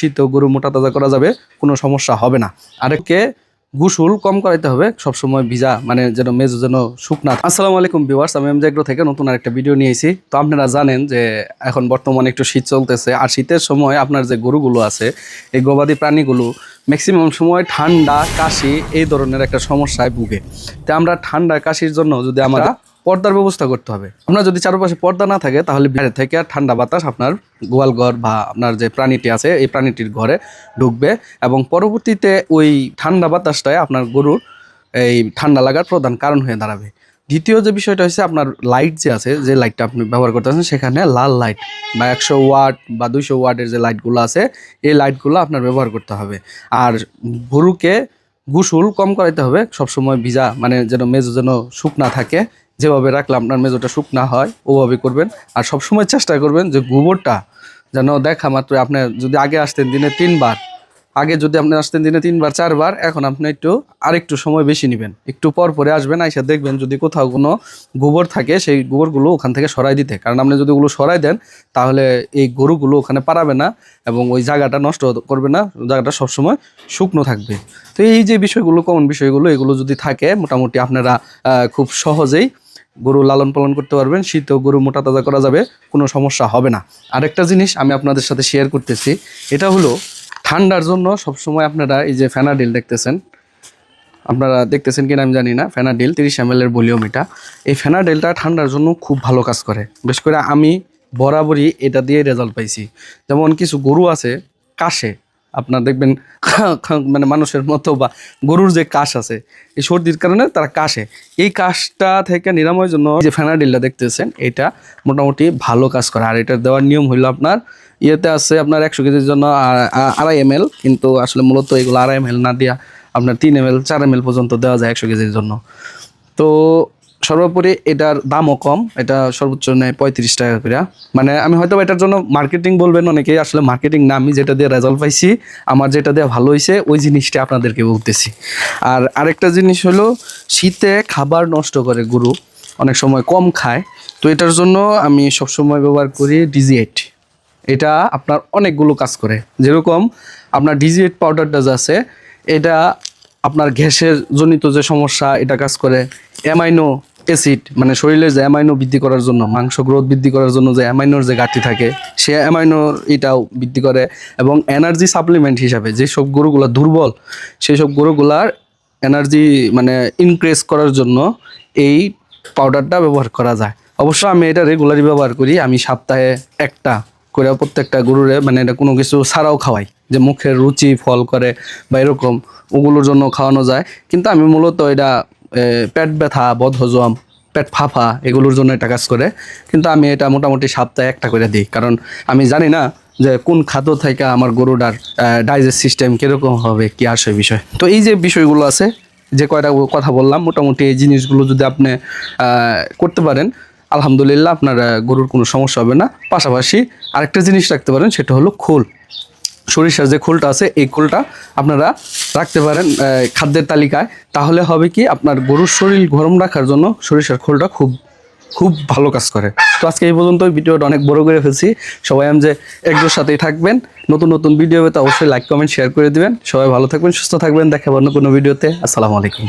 শীতেও গরু মোটা তাজা করা যাবে, কোনো সমস্যা হবে না। আরেককে গোসল কম করাইতে হবে, সবসময় ভিজা মানে যেন মেজো যেন শুকনা। আসসালামু আলাইকুম ভিউয়ার্স, আমি এমজে এগ্রো থেকে নতুন আরেকটা ভিডিও নিয়েছি। তো আপনারা জানেন যে এখন বর্তমানে একটু শীত চলতেছে, আর শীতের সময় আপনার যে গরুগুলো আছে, এই গবাদি প্রাণীগুলো ম্যাক্সিমাম সময় ঠান্ডা কাশি এই ধরনের একটা সমস্যায় ভুগে। তো আমরা ঠান্ডা কাশির জন্য যদি আমরা পর্দার ব্যবস্থা করতে হবে। আপনার যদি চারপাশে পর্দা না থাকে তাহলে বাইরে থেকে ঠান্ডা বাতাস আপনার গোয়াল ঘর বা আপনার যে প্রাণীটি আছে এই প্রাণীটির ঘরে ঢুকবে, এবং পরবর্তীতে ওই ঠান্ডা বাতাসটাই আপনার গরুর এই ঠান্ডা লাগার প্রধান কারণ হয়ে দাঁড়াবে। দ্বিতীয় যে বিষয়টা হচ্ছে আপনার লাইট যে আছে, যে লাইটটা আপনি ব্যবহার করতেছেন সেখানে লাল লাইট বা 100 ওয়াট বা 200 ওয়াটের যে লাইটগুলো আছে এই লাইটগুলো আপনার ব্যবহার করতে হবে। আর গরুকে গোসল কম করাইতে হবে, সবসময় ভিজা মানে যেন মেজো যেন শুকনা থাকে, যেভাবে রাখলে আপনার মেজোটা শুকনা হয় ওভাবে করবেন। আর সবসময় চেষ্টা করবেন যে গোবরটা যেন দেখা মাত্র আপনার যদি আগে আসতেন দিনে 3 বার, আগে যদি আপনি আসতেন দিনে 3 বার 4 বার, এখন আপনি আরেকটু সময় বেশি নেবেন, একটু পর পরে আসবেন, আইসা দেখবেন যদি কোথাও কোনো গোবর থাকে সেই গোবরগুলো ওখান থেকে সরাই দিতে। কারণ আপনি যদি ওগুলো সরাই দেন তাহলে এই গরুগুলো ওখানে পারাবে না এবং ওই জায়গাটা নষ্ট করবে না, জায়গাটা সবসময় শুকনো থাকবে। তো এই যে বিষয়গুলো, কমন বিষয়গুলো, এগুলো যদি থাকে মোটামুটি আপনারা খুব সহজেই গরু লালন পালন করতে পারবেন। শীতেও গরু মোটা তাজা করা যাবে, কোনো সমস্যা হবে না। আরেকটা জিনিস আমি আপনাদের সাথে শেয়ার করতেছি, এটা হলো ঠান্ডার জন্য সবসময় আপনারা এই যে ফেনাডিল দেখতেছেন, আপনারা দেখতেছেন কিনা আমি জানি না, ফেনাডিল 30 ml এর ভলিউম এটা। এই ফেনাডিলটা ঠান্ডার জন্য খুব ভালো কাজ করে, বিশেষ করে আমি বরাবরই এটা দিয়ে রেজাল্ট পাইছি। যেমন কিছু গরু আছে কাশে, আপনার দেখবেন মানে মানুষের মতো বা গরুর যে কাশ আছে এই সর্দির কারণে তারা কাশে, এই কাশটা থেকে নিরাময়ের জন্য যে ফেনাডিলটা দেখতেছেন এটা মোটামুটি ভালো কাজ করে। আর এটার দেওয়ার নিয়ম হইলো আপনার ইয়েতে আছে আপনার 100 কেজির জন্য 2.5 ml, কিন্তু আসলে মূলত এগুলো 2.5 ml না দিয়া আপনার 3 ml 4 ml পর্যন্ত দেওয়া যায় 100 কেজির জন্য। তো সর্বোপরি এটার দামও কম, এটা সর্বোচ্চ নেয় 35 টাকা করে। মানে আমি হয়তো এটার জন্য মার্কেটিং বলবেন অনেকেই, আসলে মার্কেটিং না, আমি যেটা দিয়ে রেজাল্ট পাইছি, আমার যেটা দিয়ে ভালো হয়েছে ওই জিনিসটা আপনাদেরকে বলতেছি। আর আরেকটা জিনিস হলো শীতে খাবার নষ্ট করে গরু, অনেক সময় কম খায়, তো এটার জন্য আমি সবসময় ব্যবহার করি DG8। এটা আপনার অনেকগুলো কাজ করে, যেরকম আপনার DG8 পাউডারটা যে আছে এটা আপনার গ্যাসের জনিত যে সমস্যা এটা কাজ করে। অ্যামাইনো অ্যাসিড মানে শরীরের যে অ্যামাইনো বৃদ্ধি করার জন্য, মাংস গ্রোথ বৃদ্ধি করার জন্য যে অ্যামাইনোর যে ঘাটতি থাকে সে অ্যামাইনোর এটাও বৃদ্ধি করে। এবং এনার্জি সাপ্লিমেন্ট হিসাবে যেসব গরুগুলো দুর্বল সেই সব গরুগুলার এনার্জি মানে ইনক্রিজ করার জন্য এই পাউডারটা ব্যবহার করা যায়। অবশ্য আমি এটা রেগুলারই ব্যবহার করি, আমি সপ্তাহে একটা করে প্রত্যেকটা গরুরে মানে এটা কোনো কিছু ছাড়াও খাওয়াই, যে মুখের রুচি ফল করে বা এরকম ওগুলোর জন্য খাওয়ানো যায়। কিন্তু আমি মূলত এটা পেট ব্যথা, বদহজম, পেট ফাঁপা এগুলোর জন্য এটা কাজ করে। কিন্তু আমি এটা মোটামুটি সপ্তাহে একটা করে দিই, কারণ আমি জানি না যে কোন খাদ্য থেকে আমার গরুটার ডাইজেস্ট সিস্টেম কীরকম হবে, কী আসে বিষয়। তো এই যে বিষয়গুলো আছে, যে কয়টা কথা বললাম, মোটামুটি এই জিনিসগুলো যদি আপনি করতে পারেন আলহামদুলিল্লাহ আপনার গরুর কোনো সমস্যা হবে না। পাশাপাশি আরেকটা জিনিস রাখতে পারেন, সেটা হলো খোল। সরিষার যে খোলটা আছে এই খোলটা আপনারা রাখতে পারেন খাদ্যের তালিকায়, তাহলে হবে কি আপনার গরুর শরীর গরম রাখার জন্য সরিষার খোলটা খুব খুব ভালো কাজ করে। তো আজকে এই পর্যন্ত, ভিডিওটা অনেক বড় করে ফেলছি। সবাই এমজে এগ্রোর সাথেই থাকবেন, নতুন নতুন ভিডিও পেতে অবশ্যই লাইক কমেন্ট শেয়ার করে দিবেন। সবাই ভালো থাকবেন, সুস্থ থাকবেন, দেখা অন্য কোনো ভিডিওতে। আসসালামু আলাইকুম।